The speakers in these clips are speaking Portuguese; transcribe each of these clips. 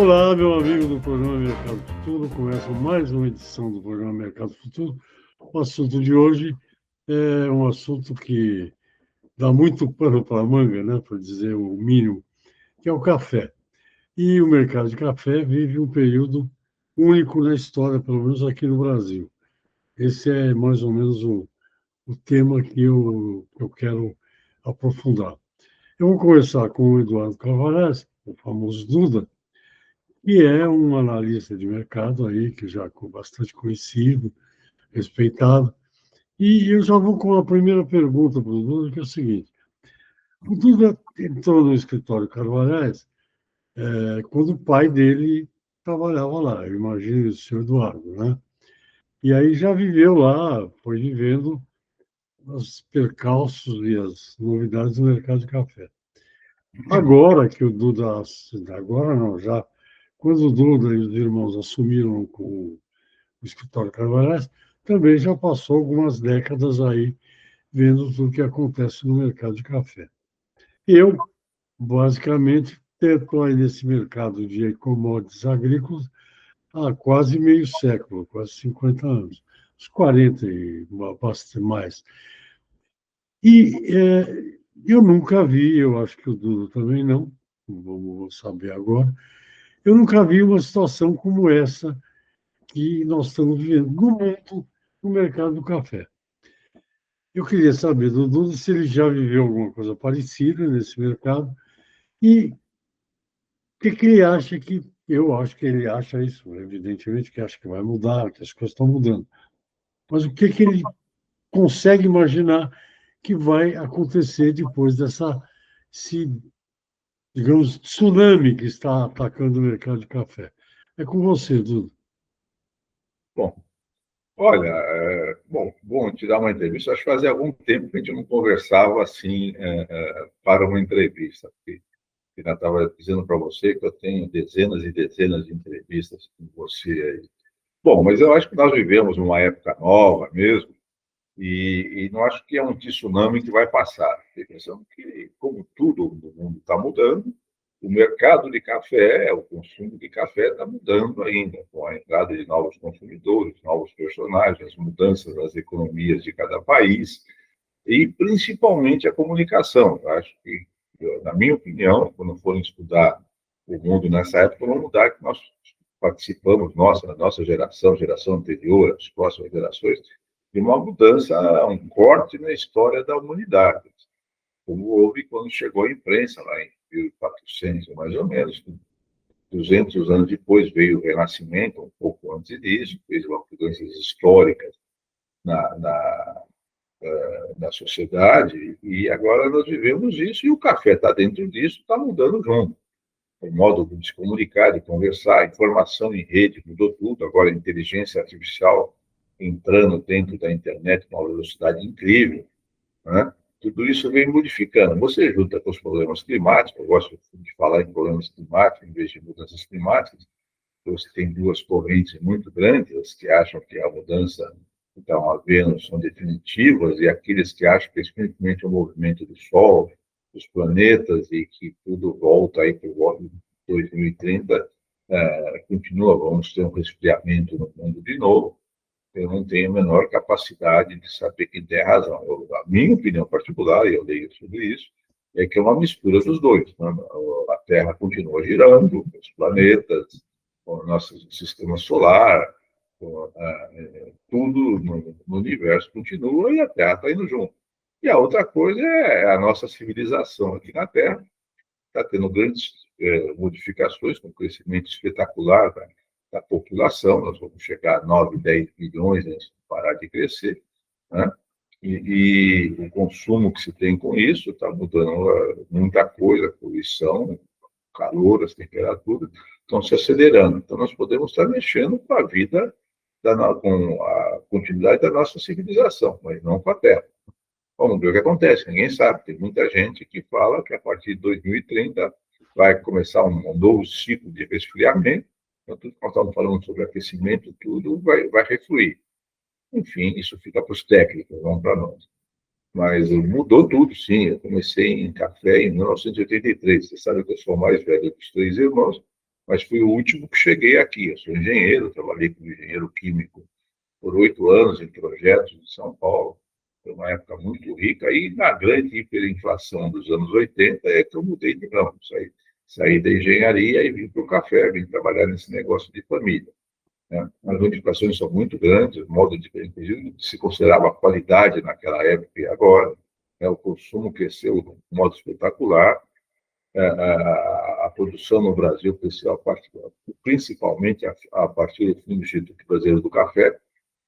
Olá, meu amigo do programa Mercado Futuro. Começa mais uma edição do programa Mercado Futuro. O assunto de hoje é um assunto que dá muito pano para a manga, né, para dizer o mínimo, que é o café. E o mercado de café vive um período único na história, pelo menos aqui no Brasil. Esse é mais ou menos o tema que eu quero aprofundar. Eu vou começar com o Eduardo Carvalhais, o famoso Duda, que é um analista de mercado aí, que já é bastante conhecido, respeitado. E eu já vou com a primeira pergunta para o Duda, que é o seguinte. O Duda entrou no escritório Carvalhais quando o pai dele trabalhava lá, eu imagino o senhor Eduardo, né? E aí já viveu lá, foi vivendo os percalços e as novidades do mercado de café. Agora que o Duda, agora não, já, quando o Duda e os irmãos assumiram com o escritório Carvalhais, também já passou algumas décadas aí vendo tudo que acontece no mercado de café. Eu, basicamente, estou aí nesse mercado de commodities agrícolas há quase meio século, quase 50 anos, uns 40 e bastante mais. E eu nunca vi, eu acho que o Dudu também não, vamos saber agora, eu nunca vi uma situação como essa que nós estamos vivendo no mundo, no mercado do café. Eu queria saber do Dudu se ele já viveu alguma coisa parecida nesse mercado e o que ele acha que, eu acho que ele acha isso, evidentemente que acha que vai mudar, que as coisas estão mudando, mas o que ele consegue imaginar que vai acontecer depois esse, digamos, tsunami que está atacando o mercado de café. É com você, Dudu. Bom, olha, bom te dar uma entrevista. Acho que fazia algum tempo que a gente não conversava assim para uma entrevista. Porque eu já estava dizendo para você que eu tenho dezenas e dezenas de entrevistas com você aí. Bom, mas eu acho que nós vivemos uma época nova mesmo e não acho que é um tsunami que vai passar. Tenho a impressão que, como tudo no mundo está mudando, o mercado de café, o consumo de café está mudando ainda, com a entrada de novos consumidores, novos personagens, mudanças nas economias de cada país e principalmente a comunicação. Eu acho que, na minha opinião, quando forem estudar o mundo nessa época, vão mudar que nós participamos, a nossa geração, geração anterior, as próximas gerações, de uma mudança, um corte na história da humanidade, como houve quando chegou a imprensa, lá em 1400, mais ou menos. 200 anos depois veio o Renascimento, um pouco antes disso, fez mudanças históricas na sociedade, e agora nós vivemos isso, e o café está dentro disso, está mudando junto. O modo de se comunicar, de conversar, a informação em rede mudou tudo, agora a inteligência artificial entrando dentro da internet com uma velocidade incrível, né? Tudo isso vem modificando. Você junta com os problemas climáticos, eu gosto de falar em problemas climáticos em vez de mudanças climáticas. Você tem duas correntes muito grandes, as que acham que a mudança então havendo são definitivas e aqueles que acham que é simplesmente o movimento do Sol, dos planetas e que tudo volta aí para o volta de 2030, continua, vamos ter um resfriamento no mundo de novo. Eu não tenho a menor capacidade de saber quem tem razão. A minha opinião particular, e eu leio sobre isso, é que é uma mistura dos dois, né? A Terra continua girando, os planetas, o nosso sistema solar, tudo no universo continua e a Terra está indo junto. E a outra coisa é a nossa civilização aqui na Terra, está tendo grandes modificações, com um crescimento espetacular da população, nós vamos chegar a 9, 10 bilhões antes de parar de crescer, né? E o consumo que se tem com isso está mudando muita coisa, a poluição, calor, as temperaturas estão se acelerando. Então, nós podemos estar mexendo com a vida, com a continuidade da nossa civilização, mas não com a Terra. Vamos ver o que acontece, ninguém sabe. Tem muita gente que fala que a partir de 2030 vai começar um novo ciclo de resfriamento. Então, tudo que nós estamos falando sobre aquecimento, tudo vai refluir. Enfim, isso fica para os técnicos, não para nós. Mas mudou tudo, sim. Eu comecei em café em 1983. Você sabe que eu sou mais velho dos três irmãos. mas fui o último que cheguei aqui. Eu sou engenheiro, trabalhei como engenheiro químico por 8 anos em projetos de São Paulo. Foi uma época muito rica. E na grande hiperinflação dos anos 80 é que eu mudei de ramo. Saí da engenharia e vim para o café, vim trabalhar nesse negócio de família. Né? As modificações são muito grandes, o modo de, inclusive, se considerava qualidade naquela época e agora. Né? O consumo cresceu de um modo espetacular. A produção no Brasil cresceu principalmente a partir do fim do Instituto Brasileiro do Café,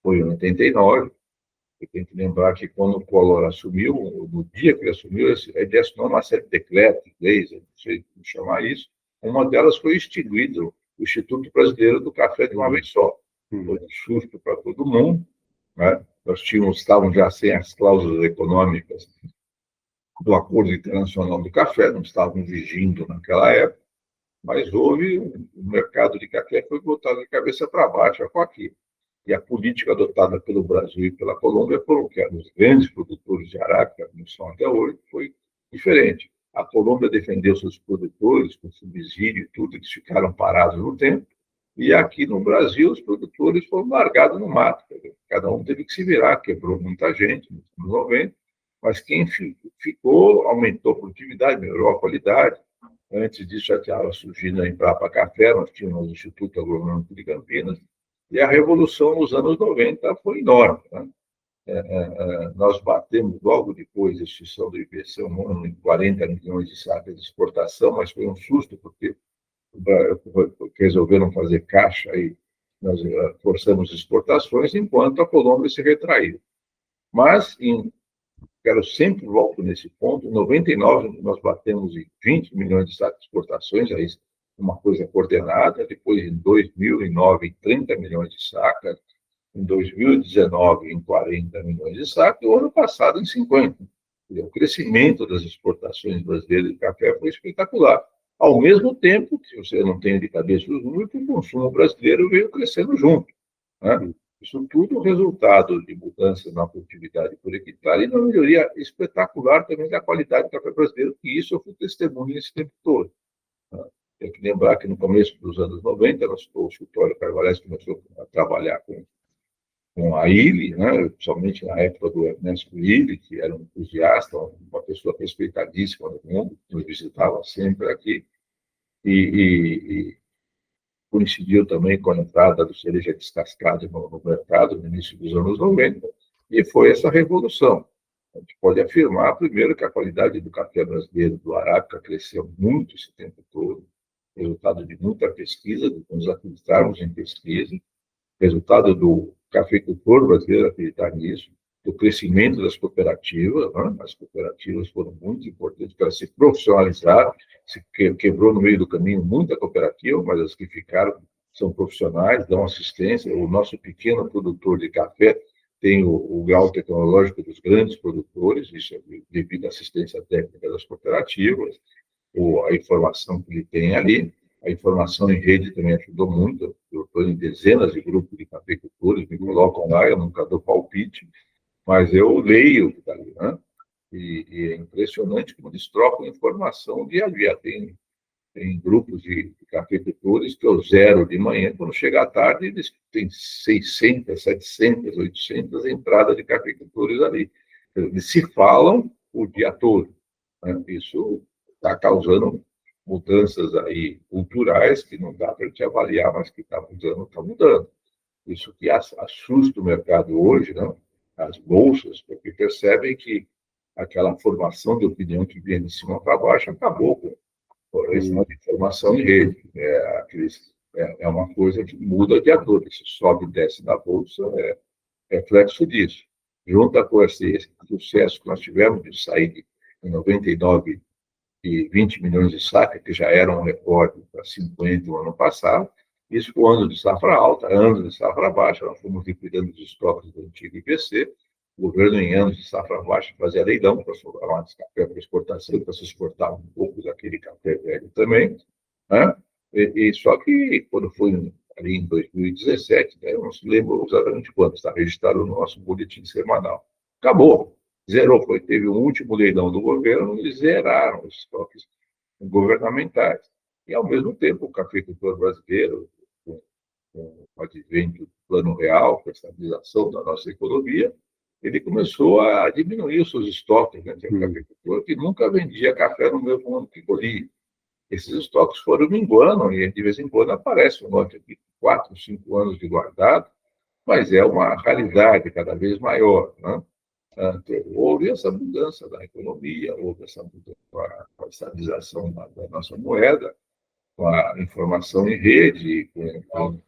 foi em 89. E tem que lembrar que quando o Collor assumiu, no dia que ele assumiu, ele assinou uma série de decretos, leis, não sei como chamar isso. Uma delas foi extinguido o Instituto Brasileiro do Café de uma vez só. Foi um susto para todo mundo. Né? Nós estávamos já sem as cláusulas econômicas do Acordo Internacional do Café, não estávamos vigindo naquela época, mas houve o mercado de café foi botado de cabeça para baixo com aquilo. E a política adotada pelo Brasil e pela Colômbia, que eram os grandes produtores de arábica, como são até hoje, foi diferente. A Colômbia defendeu seus produtores com subsídio e tudo, eles ficaram parados no tempo. E aqui no Brasil, os produtores foram largados no mato. Cada um teve que se virar, quebrou muita gente nos anos 90, mas quem ficou aumentou a produtividade, melhorou a qualidade. Antes disso, já estava surgindo a Embrapa Café, nós tínhamos o Instituto Agronômico de Campinas, e a revolução nos anos 90 foi enorme. Né? Nós batemos, logo depois da extinção do IPC, um ano em 40 milhões de sacas de exportação, mas foi um susto, porque resolveram fazer caixa e nós forçamos exportações, enquanto a Colômbia se retraiu. Mas, quero sempre volto nesse ponto, em 99 nós batemos em 20 milhões de sacas de exportações, aí uma coisa coordenada, depois em 2009 em 30 milhões de sacas, em 2019 em 40 milhões de sacas, e o ano passado em 50. O crescimento das exportações brasileiras de café foi espetacular. Ao mesmo tempo, que você não tem de cabeça os números, o consumo brasileiro veio crescendo junto. Né? Isso tudo resultado de mudanças na produtividade por hectare e na melhoria espetacular também da qualidade do café brasileiro, que isso eu fui testemunha esse tempo todo. Tem que lembrar que no começo dos anos 90, o escritório Carvalhais começou a trabalhar com a ILE, né? Principalmente na época do Ernesto ILE, que era um entusiasta, uma pessoa respeitadíssima no mundo, que nos visitava sempre aqui, e coincidiu também com a entrada do cereja descascada no mercado no início dos anos 90, e foi essa revolução. A gente pode afirmar, primeiro, que a qualidade do café brasileiro, do arábica, cresceu muito esse tempo todo, resultado de muita pesquisa, de nos acreditarmos em pesquisa, resultado do cafeicultor brasileiro acreditar nisso, do crescimento das cooperativas. Né? As cooperativas foram muito importantes para se profissionalizar, se quebrou no meio do caminho muita cooperativa, mas as que ficaram são profissionais, dão assistência. O nosso pequeno produtor de café tem o grau tecnológico dos grandes produtores, isso é devido à assistência técnica das cooperativas, a informação que ele tem ali. A informação em rede também ajudou muito. Eu estou em dezenas de grupos de cafeicultores, me colocam lá, eu nunca dou palpite, mas eu leio o que está ali. Né? E é impressionante como eles trocam informação dia a dia. Tem grupos de cafeicultores que eu zero de manhã, quando chega à tarde, eles têm 600, 700, 800 entradas de cafeicultores ali. Eles se falam o dia todo. Né? Isso está causando mudanças aí culturais que não dá para a gente avaliar, mas que está mudando, está mudando. Isso que assusta o mercado hoje, não? As bolsas, porque percebem que aquela formação de opinião que vinha de cima para baixo acabou com essa informação em rede. É uma coisa que muda de ator. Se sobe e desce da bolsa, é reflexo disso. Junta com esse sucesso que nós tivemos de sair em 99 de 20 milhões de sacas, que já era um recorde para 50 no ano passado. Isso com anos de safra alta, anos de safra baixa. Nós fomos liquidando os estoques do antigo IPC. O governo, em anos de safra baixa, fazia leilão para sobrar mais café para exportação, para se exportar um pouco daquele café velho também. Né? Só que, quando foi ali em 2017, né, eu não se lembro exatamente quanto, está registrado no nosso boletim semanal. Acabou. Zerou. Teve um último leilão do governo e zeraram os estoques governamentais. E, ao mesmo tempo, o cafeicultor brasileiro, com o advento do Plano Real, com a estabilização da nossa economia, ele começou a diminuir os seus estoques, né? Tinha cafeicultor que nunca vendia café no mesmo ano que colhia. Esses estoques foram minguando e, de vez em quando, aparece um lote aqui de 4, 5 anos de guardado, mas é uma raridade cada vez maior, né? Houve essa mudança da economia, houve essa mudança com a estabilização da nossa moeda, com a informação em rede, com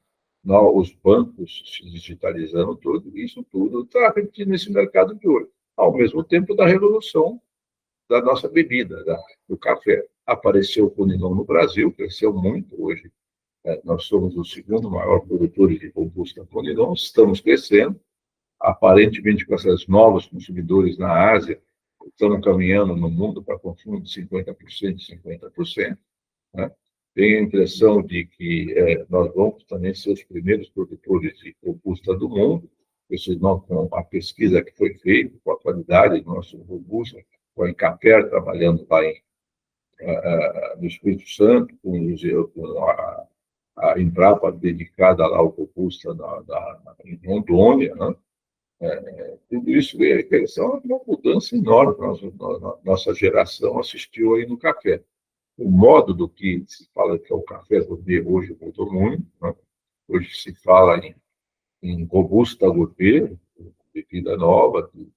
os bancos se digitalizando tudo, isso tudo está repetindo nesse mercado de hoje. Ao mesmo tempo da revolução da nossa bebida, do café. Apareceu o Conilon no Brasil, cresceu muito hoje. Nós somos o segundo maior produtor de robusta Conilon, estamos crescendo. Aparentemente, com esses novos consumidores na Ásia, estamos caminhando no mundo para consumo de 50%, 50%. Né? Tenho a impressão de que nós vamos também ser os primeiros produtores de robusta do mundo, com a pesquisa que foi feita, com a qualidade do nosso robusta, com a Emcaper trabalhando lá no Espírito Santo, com a Embrapa dedicada lá ao robusta em Rondônia, né? Tudo isso é uma mudança enorme que nossa geração assistiu aí no café. O modo do que se fala que é o café gourmet hoje mudou muito, né? Hoje se fala em robusta gourmet, bebida nova, que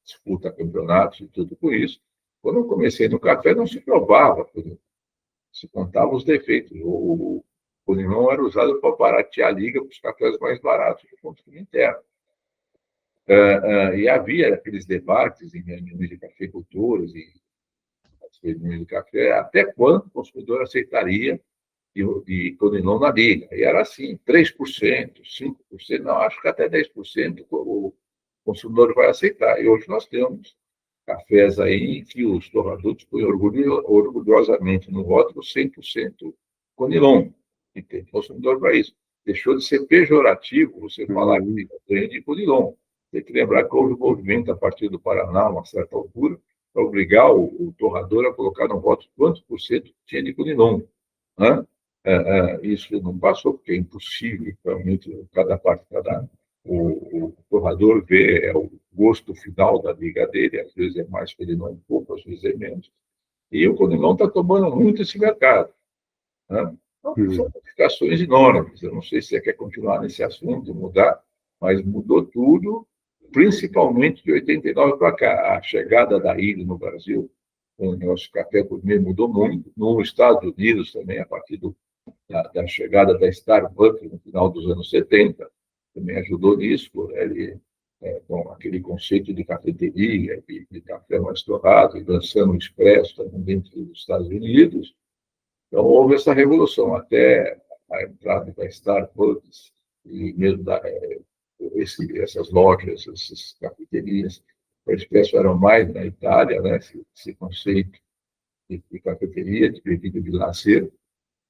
disputa campeonatos e tudo com isso. Quando eu comecei no café, não se provava, se contava os defeitos. O limão era usado para baratear a liga para os cafés mais baratos do consumo interno. E havia aqueles debates em reuniões de cafeicultores e reuniões de café, até quando o consumidor aceitaria de Conilon na liga. E era assim, 3%, 5%, não, acho que até 10% o consumidor vai aceitar. E hoje nós temos cafés aí que os torradores põem orgulhosamente no rótulo 100% Conilon. E tem consumidor para isso. Deixou de ser pejorativo você falar que tem de Conilon. Tem que lembrar que houve um movimento a partir do Paraná, a uma certa altura, para obrigar o torrador a colocar no rótulo quantos por cento tinha de Conilon. Né? Isso não passou, porque é impossível, realmente, o torrador vê o gosto final da liga dele, às vezes é mais Conilon um pouco, às vezes é menos. E o Conilon está tomando muito esse mercado. Né? Então, são modificações enormes. Eu não sei se você quer continuar nesse assunto, mudar, mas mudou tudo, principalmente de 89 para cá. A chegada da ilha no Brasil, com o nosso café gourmet, mudou muito. Nos Estados Unidos também, a partir da chegada da Starbucks no final dos anos 70, também ajudou nisso, com aquele conceito de cafeteria, de café mais torrado, e lançando o expresso também dentro dos Estados Unidos. Então, houve essa revolução, até a entrada da Starbucks e mesmo essas lojas, essas cafeterias. O expresso eram mais na Itália, né? Esse conceito de cafeteria, de bebida de lazer.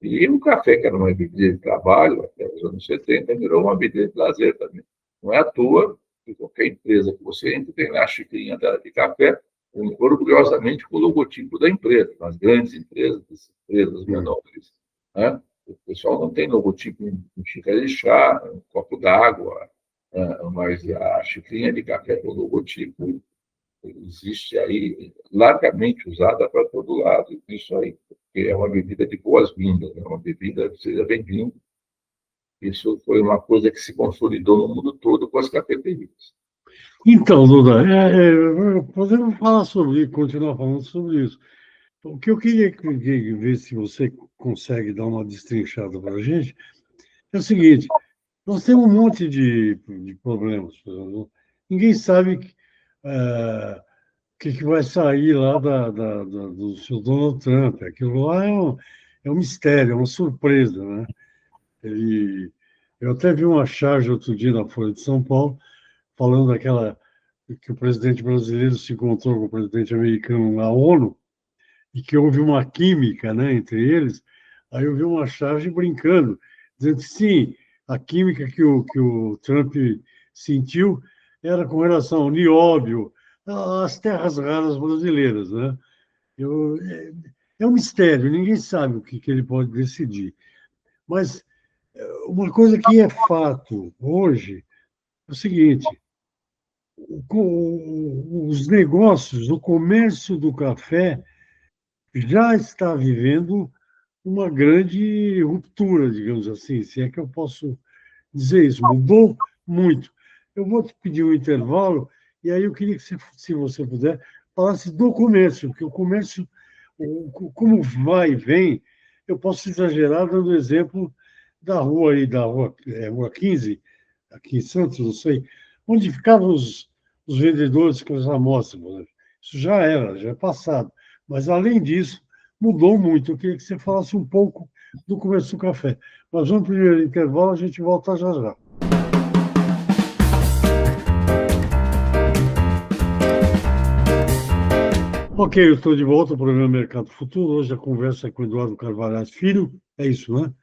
E o café, que era uma bebida de trabalho, até os anos 70, virou uma bebida de lazer também. Não é à toa que qualquer empresa que você entra tem lá a xicrinha de café, orgulhosamente com o logotipo da empresa, nas grandes empresas, das empresas menores. Né? O pessoal não tem logotipo em xícara de chá, um copo d'água, mas a xicrinha de café com logotipo existe aí, largamente usada para todo lado. Isso aí, porque é uma bebida de boas-vindas, é uma bebida que seja bem-vindo. Isso foi uma coisa que se consolidou no mundo todo com as cafeterias. Então, Duda, podemos falar continuar falando sobre isso. O que eu queria ver se você consegue dar uma destrinchada para a gente é o seguinte: nós temos um monte de problemas. Por exemplo, ninguém sabe o que vai sair lá do seu Donald Trump. Aquilo lá é um mistério, é uma surpresa, né? Eu até vi uma charge outro dia na Folha de São Paulo falando que o presidente brasileiro se encontrou com o presidente americano na ONU e que houve uma química, né, entre eles. Aí eu vi uma charge brincando, dizendo que sim, a química que o Trump sentiu era com relação ao nióbio, às terras raras brasileiras, né? É um mistério, ninguém sabe o que ele pode decidir. Mas uma coisa que é fato hoje é o seguinte: os negócios, o comércio do café já está vivendo uma grande ruptura, digamos assim, se é que eu posso dizer isso. Mudou muito. Eu vou te pedir um intervalo, e aí eu queria que você, se você puder, falasse do comércio, porque o comércio, como vai e vem, eu posso exagerar dando exemplo da rua aí, Rua 15, aqui em Santos, não sei, onde ficavam os vendedores com as amostras. Isso já era, já é passado. Mas, além disso, mudou muito. Eu queria que você falasse um pouco do comércio do café. Nós vamos para o primeiro intervalo, a gente volta já já. Ok, eu estou de volta ao programa Mercado Futuro. Hoje a conversa é com o Eduardo Carvalhais Filho. É isso, né?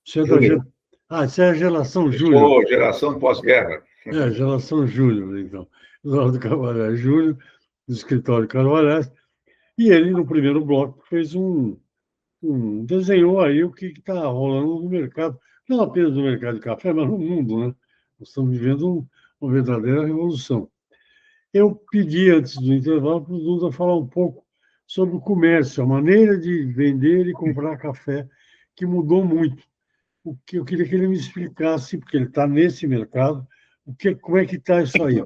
Você é da Júnior, Você é a geração eu Júnior. sou geração pós-guerra. É, geração Júnior, então. Eduardo Carvalhais Júnior, do escritório Carvalhais. E ele, no primeiro bloco, fez desenhou aí o que está rolando no mercado, não apenas no mercado de café, mas no mundo, né? Nós estamos vivendo uma verdadeira revolução. Eu pedi, antes do intervalo, para o Duda falar um pouco sobre o comércio, a maneira de vender e comprar café, que mudou muito. O que eu queria que ele me explicasse, porque ele está nesse mercado, como é que está isso aí?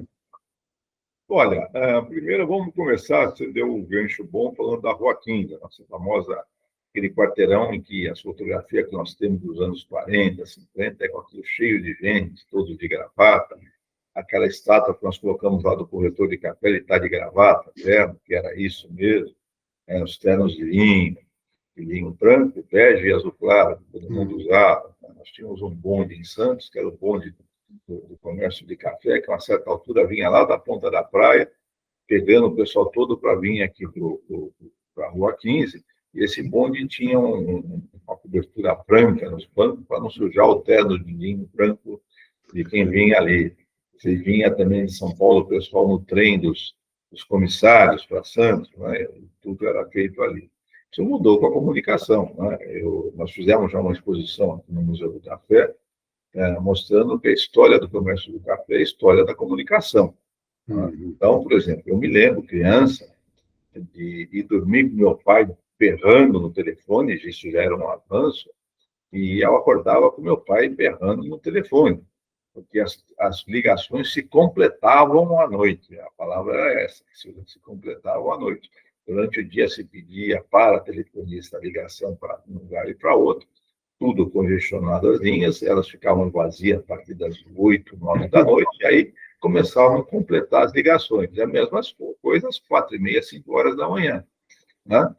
Olha, primeiro vamos começar, você deu um gancho bom falando da Rua 15, a nossa famosa, aquele quarteirão em que as fotografias que nós temos dos anos 40, 50, é com aquilo cheio de gente, todos de gravata, aquela estátua que nós colocamos lá do corretor de café, ele está de gravata, terno, que era isso mesmo, os ternos de linho branco, bege e azul claro, que todo mundo usava. Nós tínhamos um bonde em Santos, que era o bonde do comércio de café, que a uma certa altura vinha lá da ponta da praia, pegando o pessoal todo para vir aqui para a Rua 15, e esse bonde tinha uma cobertura branca nos bancos para não sujar o terno de linho branco de quem vinha ali. Você vinha também de São Paulo, o pessoal no trem dos comissários para Santos, né? Tudo era feito ali. Isso mudou com a comunicação. Né? Nós fizemos já uma exposição aqui no Museu do Café, mostrando que a história do comércio do café é a história da comunicação. Né? Então, por exemplo, eu me lembro, criança, de ir dormir com meu pai berrando no telefone, isso já era um avanço, e eu acordava com meu pai berrando no telefone, porque as ligações se completavam à noite. A palavra era essa, se completavam à noite. Durante o dia se pedia para a telefonista a ligação para um lugar e para outro, tudo congestionado as linhas, elas ficavam vazias a partir das 8, 9 da noite, e aí começavam a completar as ligações. E as mesmas coisas, 4h30, 5 horas da manhã. Né?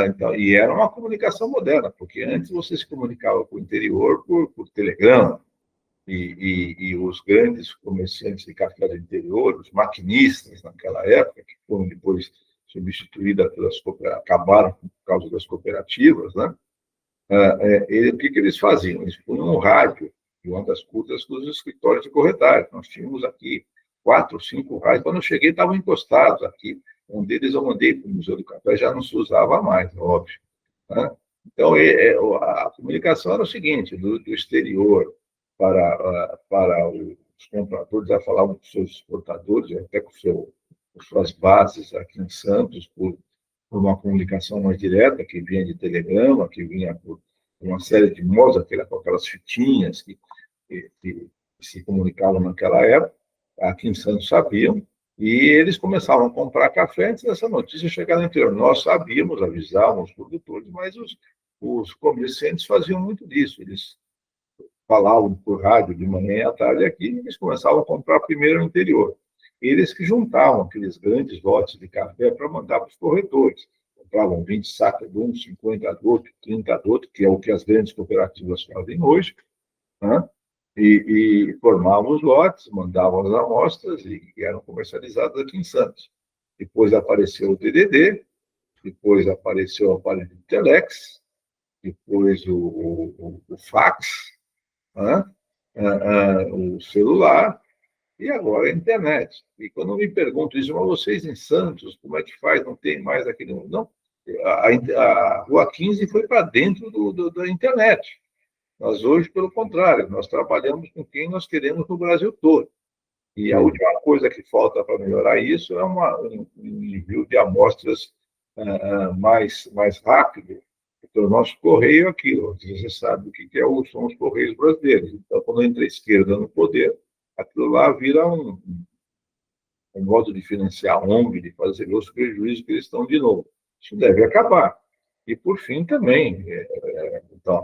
Então, e era uma comunicação moderna, porque antes você se comunicava com o interior por telegrama, e os grandes comerciantes de café do interior, os maquinistas naquela época, que foram depois substituídas pelas cooperativas, acabaram por causa das cooperativas, né? O que eles faziam? Eles punham um rádio de ondas curtas nos escritórios de corretagem. Nós tínhamos aqui 4, 5 rádios. Quando eu cheguei, estavam encostados aqui. Um deles eu mandei para o Museu do Café, já não se usava mais, óbvio. Né? Então, a comunicação era o seguinte, do exterior para os compradores, já falavam com os seus exportadores, até com suas bases aqui em Santos, por uma comunicação mais direta, que vinha de telegrama, que vinha por uma série de modos, com aquelas fitinhas que se comunicavam naquela época, aqui em Santos sabiam, e eles começavam a comprar café antes dessa notícia chegar no interior. Nós sabíamos, avisávamos os produtores, mas os comerciantes faziam muito disso. Eles falavam por rádio de manhã e à tarde aqui, e eles começavam a comprar primeiro no interior. Eles que juntavam aqueles grandes lotes de café para mandar para os corretores. Compravam 20 sacas de um, 50 do outro, 30 do outro, que é o que as grandes cooperativas fazem hoje, né? E formavam os lotes, mandavam as amostras e eram comercializadas aqui em Santos. Depois apareceu o DDD, depois apareceu o aparelho de telex, depois o fax, né? O celular, e agora a internet. E quando me perguntam isso, mas vocês em Santos, como é que faz? Não tem mais aquele... Não, a Rua 15 foi para dentro da internet. Nós hoje, pelo contrário, nós trabalhamos com quem nós queremos no Brasil todo. E a última coisa que falta para melhorar isso é um envio de amostras mais rápido. Então, o nosso correio é aquilo. Você sabe o que são os correios brasileiros. Então, quando entra a esquerda no poder, aquilo lá vira um modo de financiar a ONG, de fazer os prejuízos que eles estão de novo. Isso deve acabar. E, por fim, também vão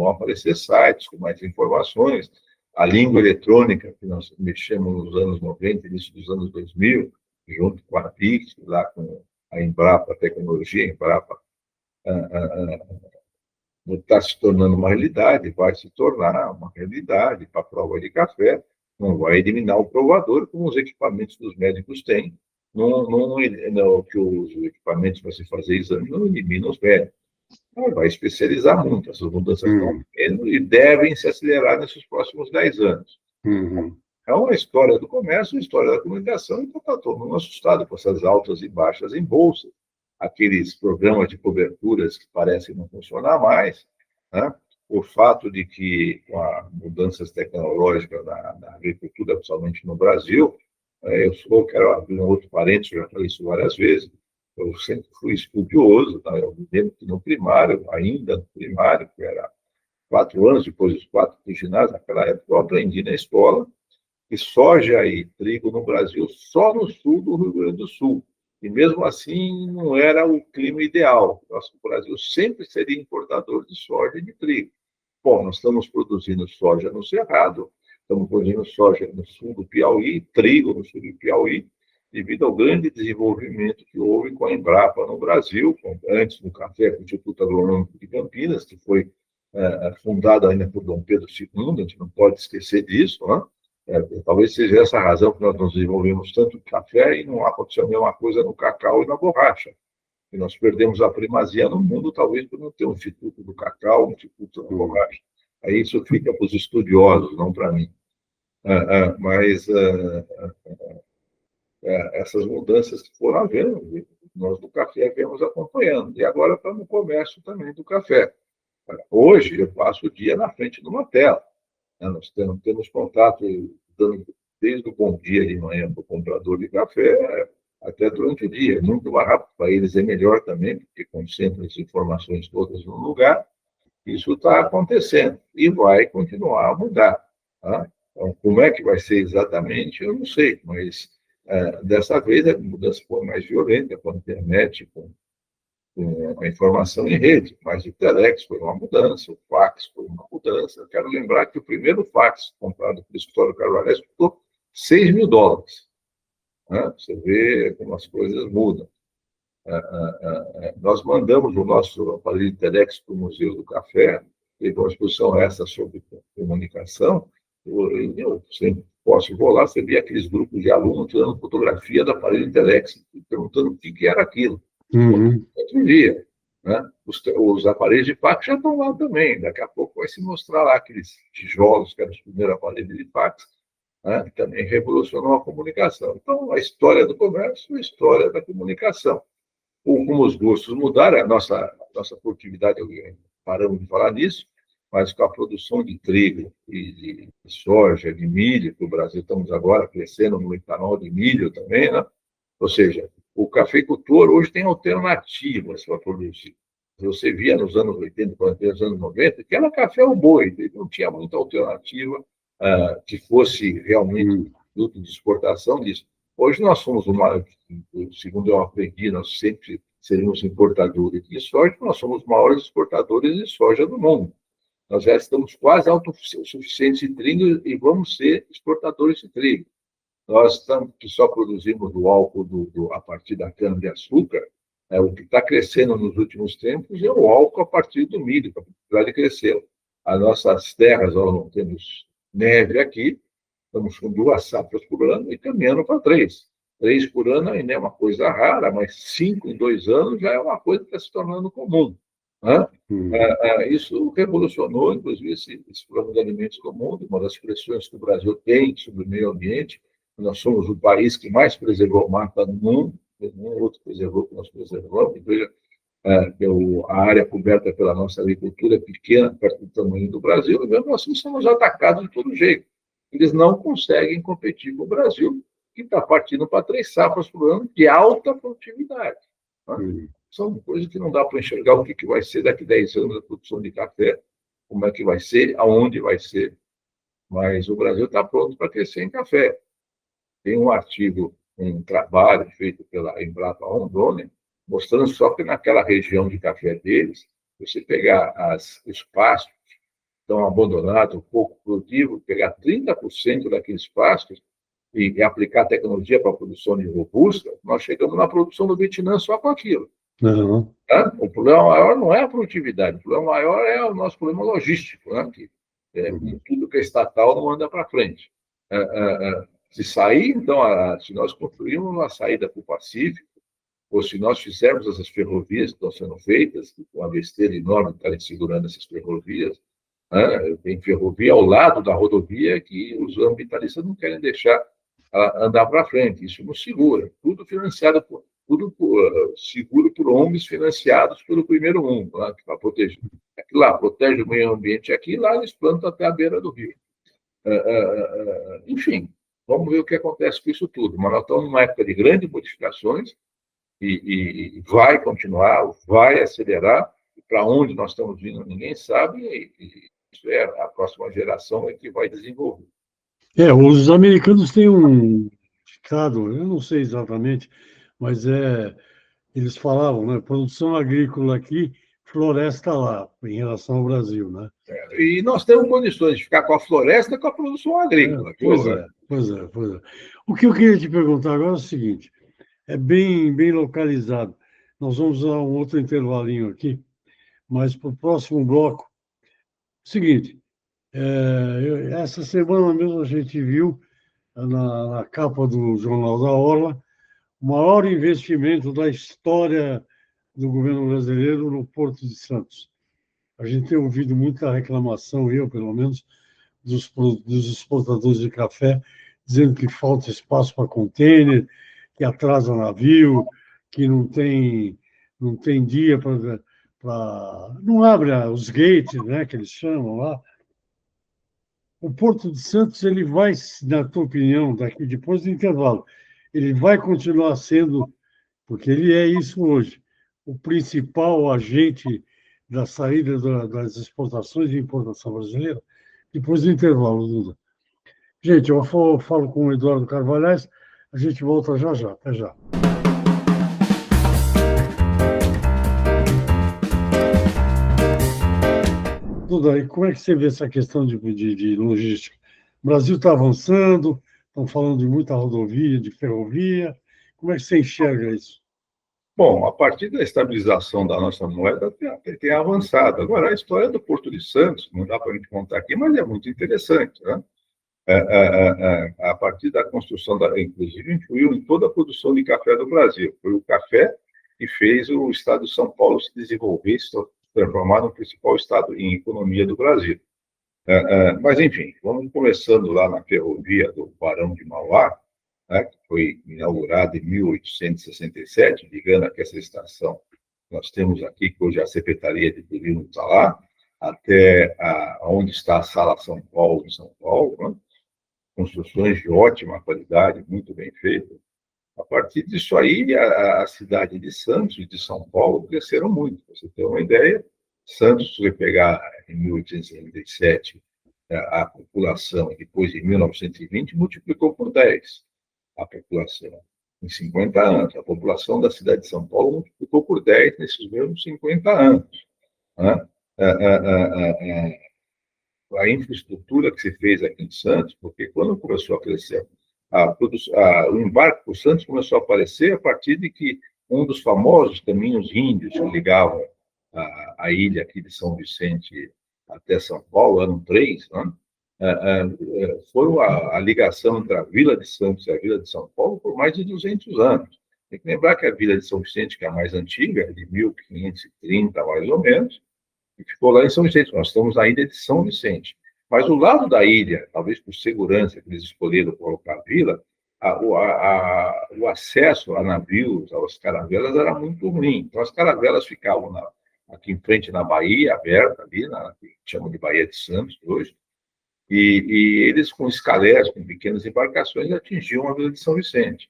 aparecer sites com mais informações. A língua eletrônica, que nós mexemos nos anos 90, início dos anos 2000, junto com a PIX, lá com a Embrapa Tecnologia, a Embrapa está se tornando uma realidade, vai se tornar uma realidade para a prova de café, não vai eliminar o provador, como os equipamentos dos médicos têm, que os equipamentos para se fazer exame não eliminam os médicos. Vai especializar muito, essas mudanças estão vendo e devem se acelerar nesses próximos 10 anos. É uma história do comércio, uma história da comunicação, então está todo mundo assustado com essas altas e baixas em bolsa, aqueles programas de coberturas que parecem não funcionar mais, né? O fato de que, com as mudanças tecnológicas na agricultura, principalmente no Brasil, quero abrir um outro parênteses, já falei isso várias vezes, eu sempre fui estudioso, tá? Eu me lembro que ainda no primário, que era 4 anos, depois dos 4 de ginásio, naquela época eu aprendi na escola que soja e trigo no Brasil só no sul do Rio Grande do Sul. E mesmo assim não era o clima ideal. O Brasil sempre seria importador de soja e de trigo. Bom, nós estamos produzindo soja no Cerrado, estamos produzindo soja no sul do Piauí, trigo no sul do Piauí, devido ao grande desenvolvimento que houve com a Embrapa no Brasil, antes do café, com o Instituto Agronômico de Campinas, que foi fundado ainda por Dom Pedro II, a gente não pode esquecer disso, né? Talvez seja essa a razão que nós nos desenvolvemos tanto no café e não aconteceu a mesma coisa no cacau e na borracha. E nós perdemos a primazia no mundo, talvez por não ter um instituto do cacau, um instituto da borracha. Aí isso fica para os estudiosos, não para mim. Mas essas mudanças que foram havendo, nós do café viemos acompanhando. E agora estamos no comércio também do café. Hoje eu passo o dia na frente de uma tela. Nós temos contato desde o bom dia de manhã para o comprador de café até durante o dia. É muito mais rápido, para eles é melhor também, porque concentram as informações todas num lugar. Isso está acontecendo e vai continuar a mudar. Tá? Então, como é que vai ser exatamente, eu não sei, mas dessa vez a mudança foi mais violenta com a internet, com a informação em rede, mas o Telex foi uma mudança, o fax foi uma mudança. Eu quero lembrar que o primeiro fax comprado pelo escritório Carvalhais custou $6.000. Né? Você vê como as coisas mudam. Nós mandamos o nosso aparelho Telex para o Museu do Café, teve uma exposição essa sobre comunicação, eu sempre vou lá, você vê aqueles grupos de alunos tirando fotografia do aparelho Telex, perguntando o que era aquilo. Outro dia, né? Os aparelhos de fax já estão lá também. Daqui a pouco vai se mostrar lá aqueles tijolos que eram os primeiros aparelhos de fax, né? Que também revolucionou a comunicação. Então, a história do comércio é a história da comunicação. Como os gostos mudaram, a nossa produtividade, paramos de falar nisso, mas com a produção de trigo e de soja, de milho, que o Brasil estamos agora crescendo no etanol de milho também, né? Ou seja, o cafeicultor hoje tem alternativas para produzir. Você via nos anos 80, nos anos 90, que era café ou boi, não tinha muita alternativa que fosse realmente produto de exportação disso. Hoje nós somos segundo eu aprendi, nós sempre seremos importadores de soja, nós somos os maiores exportadores de soja do mundo. Nós já estamos quase autossuficientes de trigo e vamos ser exportadores de trigo. Nós que só produzimos o álcool a partir da cana-de-açúcar, o que está crescendo nos últimos tempos é o álcool a partir do milho, para precisar de crescer. As nossas terras, nós não temos neve aqui, estamos com 2 safras por ano e caminhando para 3. 3 por ano ainda é uma coisa rara, mas 5 em 2 anos já é uma coisa que está se tornando comum. Né? Isso revolucionou, inclusive, esse programa de alimentos comum, uma das pressões que o Brasil tem sobre o meio ambiente. Nós somos o país que mais preservou mata no mundo, nenhum outro preservou que nós preservamos. Veja, a área coberta pela nossa agricultura é pequena, perto do tamanho do Brasil, e mesmo assim somos atacados de todo jeito. Eles não conseguem competir com o Brasil, que está partindo para 3 safras por ano de alta produtividade. Né? São coisas que não dá para enxergar o que vai ser daqui a 10 anos a produção de café, como é que vai ser, aonde vai ser. Mas o Brasil está pronto para crescer em café. Tem um artigo, um trabalho feito pela Embrapa Rondônia, mostrando só que naquela região de café deles, você pegar os pastos que estão abandonados, pouco produtivos, pegar 30% daqueles pastos e aplicar tecnologia para a produção de robusta, nós chegamos na produção do Vietnã só com aquilo. Uhum. Tá? O problema maior não é a produtividade, o problema maior é o nosso problema logístico, né? Que tudo que é estatal não anda para frente. Se sair, então, se nós construirmos uma saída para o Pacífico, ou se nós fizermos essas ferrovias que estão sendo feitas, com a besteira enorme que está segurando essas ferrovias, né? Tem ferrovia ao lado da rodovia que os ambientalistas não querem deixar andar para frente. Isso nos segura. Tudo financiado, seguro por ONGs financiados pelo Primeiro Mundo, né? Para proteger. Aqui lá, protege o meio ambiente aqui, lá eles plantam até a beira do rio. Enfim, vamos ver o que acontece com isso tudo. Mas nós estamos numa época de grandes modificações, e vai continuar, vai acelerar, e para onde nós estamos indo ninguém sabe, e isso é a próxima geração que vai desenvolver. Os americanos têm um ditado, eu não sei exatamente, mas eles falavam, né? Produção agrícola aqui, floresta lá, em relação ao Brasil, né? E nós temos condições de ficar com a floresta e com a produção agrícola. Pois é. O que eu queria te perguntar agora é o seguinte, é bem localizado. Nós vamos a um outro intervalinho aqui, mas para o próximo bloco, seguinte, essa semana mesmo a gente viu na capa do Jornal da Orla o maior investimento da história do governo brasileiro no Porto de Santos. A gente tem ouvido muita reclamação, eu pelo menos, dos exportadores de café, dizendo que falta espaço para contêiner, que atrasa navio, que não tem dia para... Não abre os gates, né, que eles chamam lá. O Porto de Santos, ele vai, na tua opinião, daqui depois do intervalo, ele vai continuar sendo, porque ele é isso hoje, o principal agente da saída das exportações e importação brasileira, depois do intervalo, Duda. Gente, eu falo com o Eduardo Carvalhais, a gente volta já. Até já. Duda, e como é que você vê essa questão de logística? O Brasil está avançando, estão falando de muita rodovia, de ferrovia. Como é que você enxerga isso? Bom, a partir da estabilização da nossa moeda, tem avançado. Agora, a história do Porto de Santos, não dá para a gente contar aqui, mas é muito interessante, né? A partir da construção, inclusive, influiu em toda a produção de café do Brasil. Foi o café que fez o estado de São Paulo se desenvolver, se transformar no principal estado em economia do Brasil. Mas, enfim, vamos começando lá na ferrovia do Barão de Mauá, né, que foi inaugurada em 1867, ligando aqui essa estação que nós temos aqui, que hoje a Secretaria de Turismo está lá, até onde está a Sala São Paulo, em São Paulo, né? Construções de ótima qualidade, muito bem feitas. A partir disso aí, a cidade de Santos e de São Paulo cresceram muito. Para você ter uma ideia, Santos foi pegar em 1867 a população, e depois em 1920 multiplicou por 10 a população. Em 50 anos, a população da cidade de São Paulo multiplicou por 10 nesses mesmos 50 anos. Né? A infraestrutura que se fez aqui em Santos, porque quando começou a crescer, o embarque por Santos começou a aparecer a partir de que um dos famosos caminhos índios que ligavam a ilha aqui de São Vicente até São Paulo, eram 3, né? Foi a ligação entre a Vila de Santos e a Vila de São Paulo por mais de 200 anos. Tem que lembrar que a Vila de São Vicente, que é a mais antiga, é de 1530, mais ou menos, e ficou lá em São Vicente. Nós estamos na ilha de São Vicente. Mas o lado da ilha, talvez por segurança que eles escolheram colocar a vila, o acesso a navios, às caravelas, era muito ruim. Então, as caravelas ficavam aqui em frente na Baía, aberta ali, que chamam de Baía de Santos hoje, e eles, com escalés, com pequenas embarcações, atingiam a Vila de São Vicente.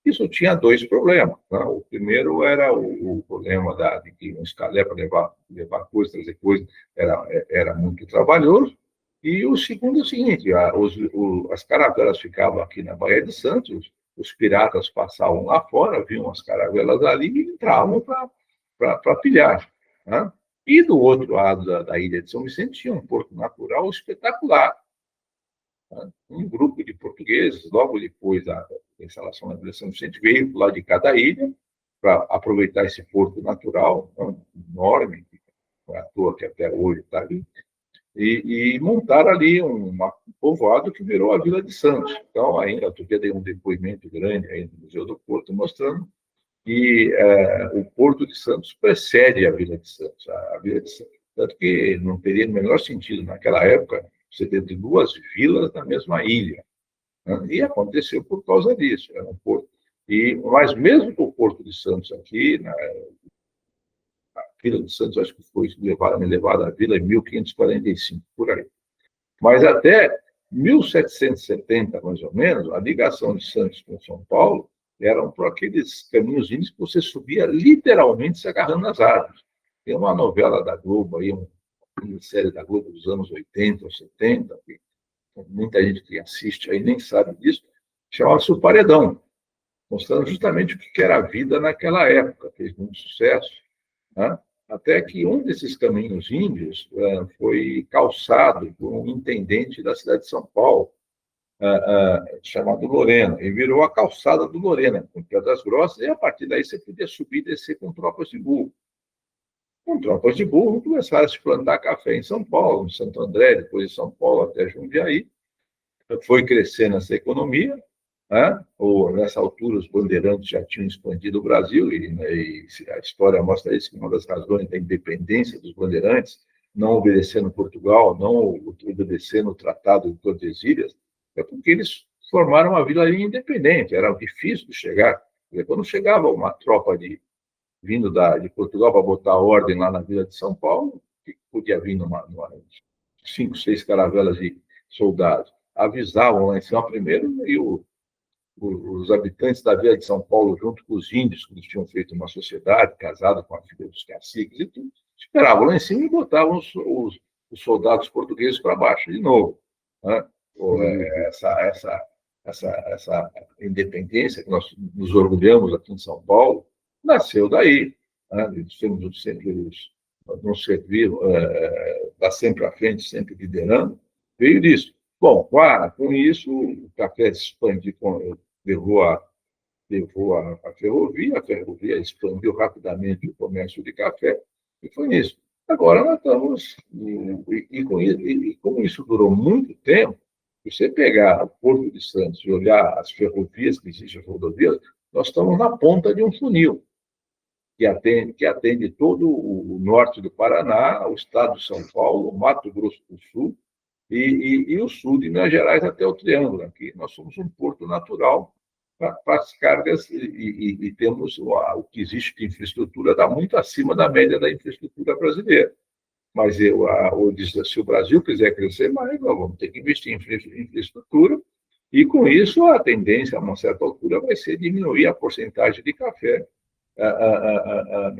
Isso tinha dois problemas. Né? O primeiro era o problema de que um escalé para levar coisas, trazer coisas, era muito trabalhoso. E o segundo é o seguinte, as caravelas ficavam aqui na Baía de Santos, os piratas passavam lá fora, viam as caravelas ali e entravam para pilhar. Né? E do outro lado da ilha de São Vicente tinha um porto natural espetacular. Né? Um grupo de portugueses, logo depois da instalação da Vila de São Vicente, veio do lado de cada ilha para aproveitar esse porto natural, enorme, não é à toa que até hoje está ali, e montar ali um povoado que virou a Vila de Santos. Então, ainda outro dia dei um depoimento grande aí no Museu do Porto, mostrando que o Porto de Santos precede a Vila de Santos. A Vila de Santos, tanto que não teria o menor sentido, naquela época, você ter duas vilas na mesma ilha. Né? E aconteceu por causa disso. Era um porto. Mas mesmo o Porto de Santos aqui, a Vila de Santos, acho que foi levada à vila em 1545, por aí. Mas até 1770, mais ou menos, a ligação de Santos com São Paulo eram por aqueles caminhozinhos que você subia literalmente se agarrando nas árvores. Tem uma novela da Globo, aí, uma série da Globo dos anos 80 ou 70, que muita gente que assiste aí nem sabe disso, chamava-se O Paredão, mostrando justamente o que era a vida naquela época, fez muito sucesso. Né? Até que um desses caminhos índios foi calçado por um intendente da cidade de São Paulo, chamado Lorena, e virou a calçada do Lorena, com Pedras Grossas, e a partir daí você podia subir e descer com tropas de burro. Com tropas de burro, começaram a se plantar café em São Paulo, em Santo André, depois de São Paulo até Jundiaí. Foi crescendo essa economia. Nessa altura, os bandeirantes já tinham expandido o Brasil, e a história mostra isso, que uma das razões da independência dos bandeirantes, não obedecendo Portugal, não obedecendo o Tratado de Tordesilhas, é porque eles formaram uma vilarinha independente, era difícil de chegar. Quando chegava uma tropa vindo de Portugal para botar ordem lá na Vila de São Paulo, que podia vir numa 5, 6 caravelas de soldados, avisavam lá em cima primeiro, e os habitantes da Vila de São Paulo, junto com os índios, que eles tinham feito uma sociedade, casado com a filha dos caciques e tudo, esperavam lá em cima e botavam os soldados portugueses para baixo de novo. Né? Essa independência que nós nos orgulhamos aqui em São Paulo nasceu daí. Né? Eles sempre nos serviram, dar sempre à frente, sempre liderando, veio disso. Bom, com isso, o café se expandiu, levou a ferrovia expandiu rapidamente o comércio de café, e foi isso. Agora nós estamos, como isso durou muito tempo, se você pegar o Porto de Santos e olhar as ferrovias que existem, as rodovias, nós estamos na ponta de um funil, que atende todo o norte do Paraná, o estado de São Paulo, o Mato Grosso do Sul, e o sul de Minas Gerais até o Triângulo. Aqui nós somos um porto natural para as cargas, e temos o que existe de infraestrutura, está muito acima da média da infraestrutura brasileira. Mas se o Brasil quiser crescer mais, nós vamos ter que investir em infraestrutura, e com isso a tendência, a uma certa altura, vai ser diminuir a porcentagem de café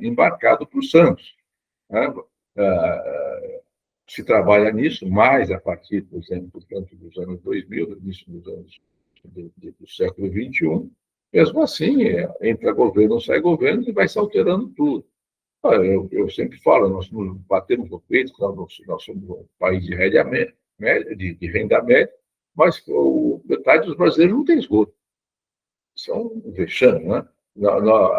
embarcado para o Santos. Né? Se trabalha nisso mais a partir, por exemplo, portanto, dos anos 2000, do início dos anos do século XXI. Mesmo assim, entra governo, sai governo, e vai se alterando tudo. Eu sempre falo, nós nos batemos no peito, nós somos um país de renda média, mas metade dos brasileiros não tem esgoto. Isso é um vexame, né?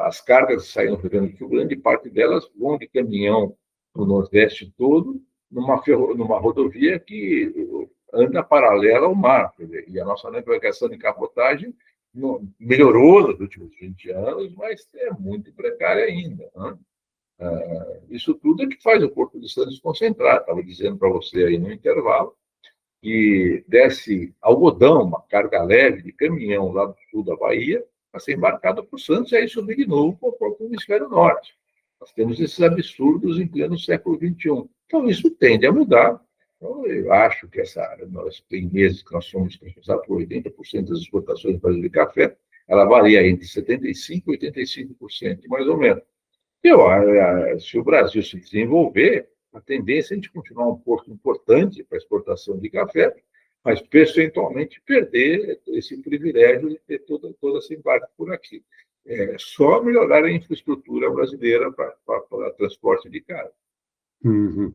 As cargas saem do Rio Grande do Sul, grande parte delas vão de caminhão para o Nordeste todo, numa rodovia que anda paralela ao mar. E a nossa navegação de cabotagem melhorou nos últimos 20 anos, mas é muito precária ainda. Né? Isso tudo é que faz o Porto de Santos concentrar. Estava dizendo para você aí no intervalo que desce algodão, uma carga leve de caminhão lá do sul da Bahia, para ser embarcado para o Santos e aí subir de novo para o hemisfério norte. Nós temos esses absurdos em pleno século XXI. Então, isso tende a mudar. Então, eu acho que tem meses que nós somos responsáveis por 80% das exportações do Brasil de café, ela varia entre 75% e 85%, mais ou menos. Se o Brasil se desenvolver, a tendência é a gente continuar um porto importante para a exportação de café, mas percentualmente perder esse privilégio de ter toda essa embarque por aqui. É só melhorar a infraestrutura brasileira para transporte de carga. Uhum.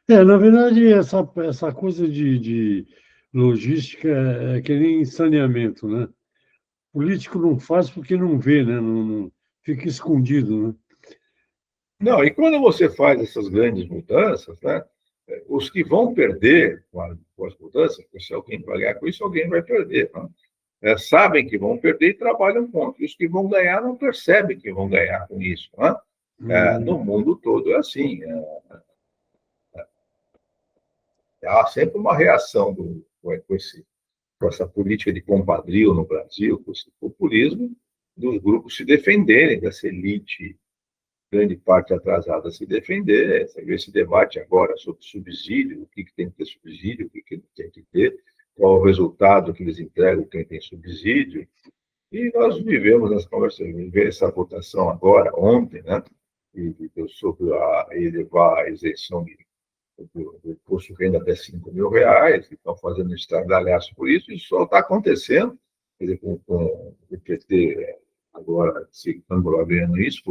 Na verdade, essa coisa de logística é que nem saneamento, né? O político não faz porque não vê, né? Não, fica escondido, né? Não, e quando você faz essas grandes mudanças, né, os que vão perder com as mudanças, porque se alguém vai ganhar com isso, alguém vai perder. Né? Sabem que vão perder e trabalham contra. E os que vão ganhar não percebem que vão ganhar com isso. Né? No mundo todo é assim. Há sempre uma reação com essa política de compadrio no Brasil, com esse populismo, dos grupos se defenderem dessa elite, grande parte atrasada, se defender. Você vê esse debate agora sobre subsídio, o que tem que ter subsídio, o que não tem que ter, qual o resultado que eles entregam quem tem subsídio. E nós vivemos nessa conversa, vivemos essa votação agora, ontem, né? Sobre elevar a isenção do imposto de renda até R$ 5.000, que estão fazendo estardalhaço por isso, e só está acontecendo, quer dizer, com o PT agora se vendo isso,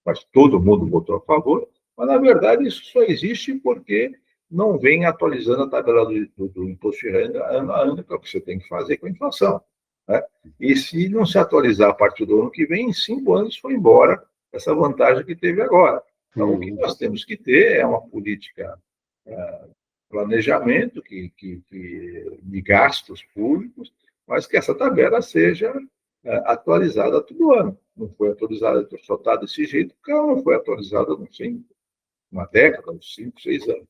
mas todo mundo votou a favor, mas, na verdade, isso só existe porque não vem atualizando a tabela do imposto de renda ano a ano, que é o que você tem que fazer com a inflação. Né? E se não se atualizar a partir do ano que vem, em 5 anos foi embora essa vantagem que teve agora. Então, o que nós temos que ter é uma política planejamento de gastos públicos, mas que essa tabela seja atualizada todo ano. Não foi atualizada, só está desse jeito, porque ela não foi atualizada, não sei, uma década, uns 5, 6 anos.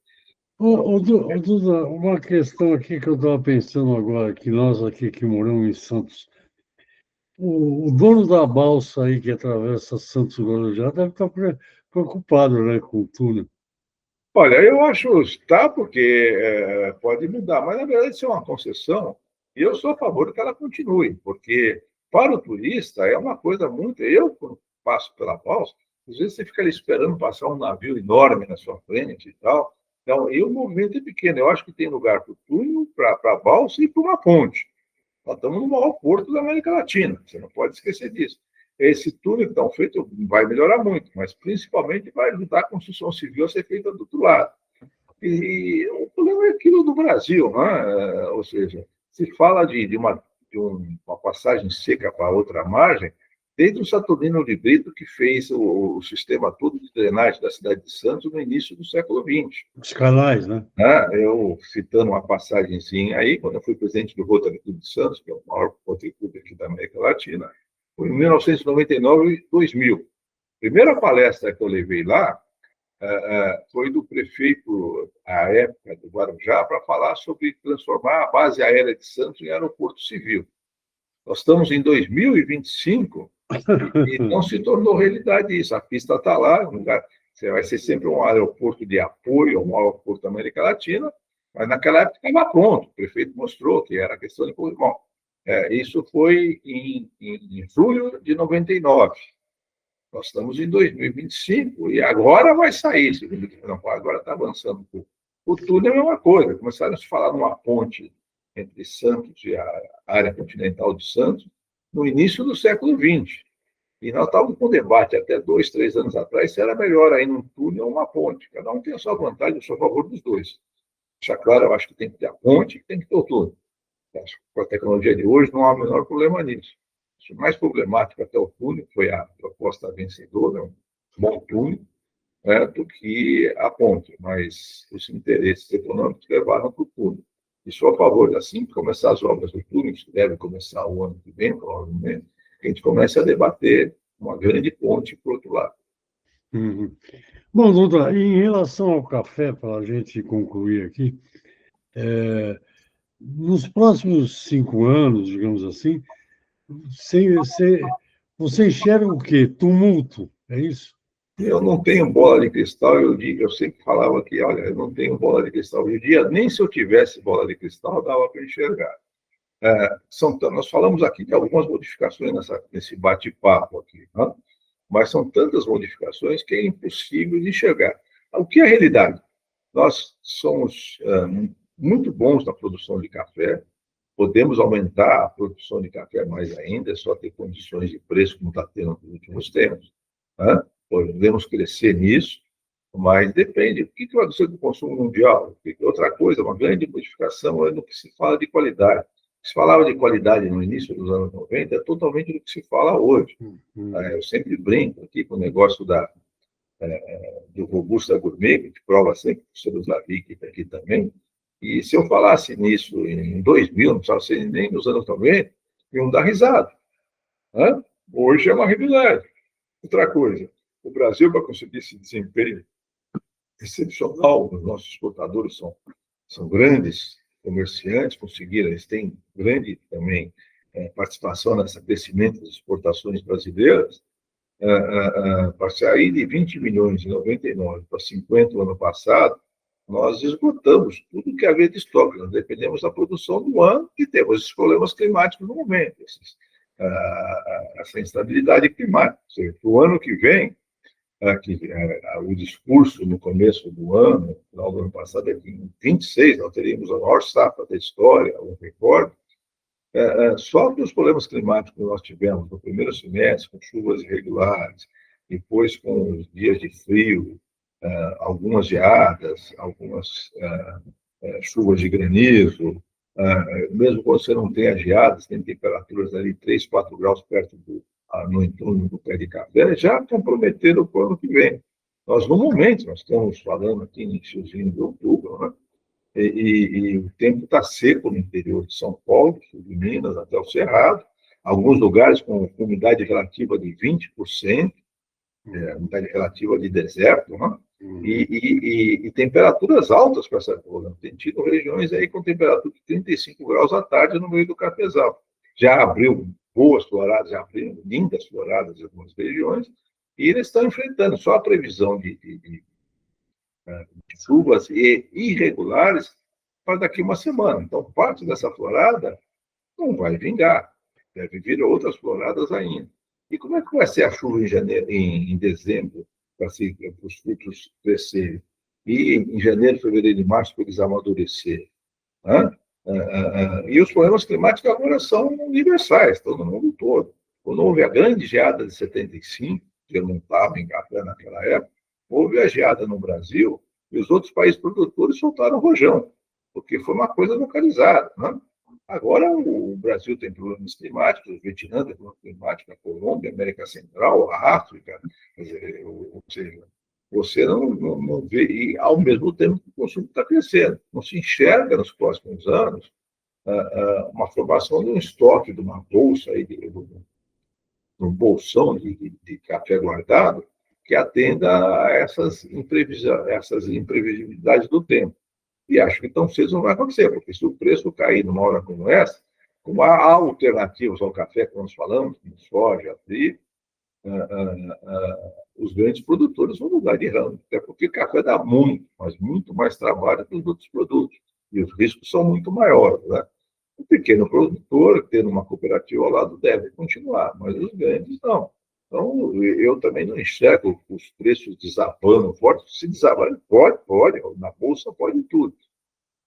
Duda, uma questão aqui que eu estava pensando agora, que nós aqui que moramos em Santos, o dono da balsa aí que atravessa Santos Guarujá deve estar preocupado, né, com o túnel. Olha, eu acho que está, porque pode mudar, mas na verdade isso é uma concessão e eu sou a favor que ela continue, porque para o turista é uma coisa muito. Eu, quando passo pela balsa, às vezes você fica ali esperando passar um navio enorme na sua frente e tal. Então, e o movimento é pequeno. Eu acho que tem lugar para o túnel, para a balsa e para uma ponte. Nós estamos no maior porto da América Latina, você não pode esquecer disso. Esse túnel que está feito vai melhorar muito, mas principalmente vai ajudar a construção civil a ser feita do outro lado. E o problema é aquilo do Brasil, né? Ou seja, se fala de uma passagem seca para outra margem, desde o Saturnino de Brito, que fez o sistema todo de drenagem da cidade de Santos no início do século XX. Os canais, né? Eu, citando uma passagenzinha aí, quando eu fui presidente do Rotary Clube de Santos, que é o maior Rotary Clube aqui da América Latina, foi em 1999 e 2000. A primeira palestra que eu levei lá foi do prefeito, à época, do Guarujá, para falar sobre transformar a base aérea de Santos em aeroporto civil. Nós estamos em 2025 e não se tornou realidade isso. A pista está lá, vai ser sempre um aeroporto de apoio, um aeroporto da América Latina, mas naquela época estava pronto. O prefeito mostrou que era questão de... Bom, isso foi em julho de 99. Nós estamos em 2025 e agora vai sair. Agora está avançando um pouco. O túnel é a mesma coisa. Começaram a se falar numa ponte entre Santos e a área continental de Santos no início do século XX. E nós estávamos com debate até 2, 3 anos atrás se era melhor aí um túnel ou uma ponte. Cada um tem a sua vantagem, eu sou a favor dos dois. Deixa claro, eu acho que tem que ter a ponte e tem que ter o túnel. Com a tecnologia de hoje, não há o menor problema nisso. O mais problemático até o túnel foi a proposta vencedora, um bom túnel, do que a ponte, mas os interesses econômicos levaram para o túnel. E sou a favor, assim que começar as obras do túnel, que deve começar o ano que vem, provavelmente, que a gente comece a debater uma grande ponte para o outro lado. Uhum. Bom, Duda, em relação ao café, para a gente concluir aqui, nos próximos 5 anos, digamos assim, você enxerga o quê? Tumulto, é isso? Eu não tenho bola de cristal, eu sempre falava que, olha, eu não tenho bola de cristal. Hoje em dia, nem se eu tivesse bola de cristal, dava para enxergar. Nós falamos aqui de algumas modificações nesse bate-papo aqui, né? Mas são tantas modificações que é impossível de enxergar. O que é a realidade? Nós somos muito bons na produção de café, podemos aumentar a produção de café mais ainda, é só ter condições de preço como está tendo nos últimos tempos, né? Podemos crescer nisso, mas depende. O que vai acontecer com o consumo mundial? Outra coisa, uma grande modificação é no que se fala de qualidade. Se falava de qualidade no início dos anos 90, é totalmente do que se fala hoje. Eu sempre brinco aqui com o negócio do Robusta Gourmet, que prova sempre o professor Slavi, que está aqui também. E se eu falasse nisso em 2000, não precisava ser nem nos anos 90, iam dar risada, né? Hoje é uma realidade. Outra coisa, o Brasil, para conseguir esse desempenho excepcional, os nossos exportadores são grandes comerciantes, conseguiram, eles têm grande também participação nesse crescimento das exportações brasileiras. Para sair de 20 milhões em 99 para 50 no ano passado, nós esgotamos tudo que havia de estoque. Nós dependemos da produção do ano e temos esses problemas climáticos no momento, essa instabilidade climática. Ou seja, o ano que vem, o discurso no começo do ano, no final do ano passado, é que em 26 nós teríamos a maior safra da história, um recorde. Só que os problemas climáticos que nós tivemos no primeiro semestre, com chuvas irregulares, depois com os dias de frio, algumas geadas, algumas chuvas de granizo, mesmo quando você não tem as geadas, tem temperaturas ali 3, 4 graus perto no entorno do pé de café, já comprometeram o ano que vem. No momento, nós estamos falando aqui em iníciozinho de outubro, né? E o tempo está seco no interior de São Paulo, sul de Minas, até o Cerrado, alguns lugares com umidade relativa de 20%, umidade relativa de deserto, né? E temperaturas altas para essa época. Tem tido regiões aí com temperatura de 35 graus à tarde no meio do cafezal. Já abriu boas floradas, já abriu lindas floradas em algumas regiões, e eles estão enfrentando só a previsão de chuvas irregulares para daqui uma semana. Então, parte dessa florada não vai vingar. Deve vir outras floradas ainda. E como é que vai ser a chuva em janeiro, em dezembro, para os frutos crescerem? E em janeiro, fevereiro e março, para eles amadurecerem? E os problemas climáticos agora são universais, estão no mundo todo. Quando houve a grande geada de 75, que eu não estava em café naquela época, houve a geada no Brasil e os outros países produtores soltaram rojão, porque foi uma coisa localizada, né? Agora o Brasil tem problemas climáticos, o Vietnã tem problemas climáticos, a Colômbia, a América Central, a África, ou seja, você não vê, e ao mesmo tempo que o consumo está crescendo. Não se enxerga nos próximos anos uma formação de um estoque, de uma bolsa, de um bolsão de café guardado, que atenda a essas imprevisibilidades do tempo. E acho que tão cedo não vai acontecer, porque se o preço cair numa hora como essa, como há alternativas ao café que nós falamos, como soja, trigo, os grandes produtores vão mudar de ramo, até porque café dá muito, mas muito mais trabalho que os outros produtos, e os riscos são muito maiores, né? O pequeno produtor, tendo uma cooperativa ao lado, deve continuar, mas os grandes não. Então, eu também não enxergo os preços desabando forte. Se desabar, pode, na bolsa pode tudo.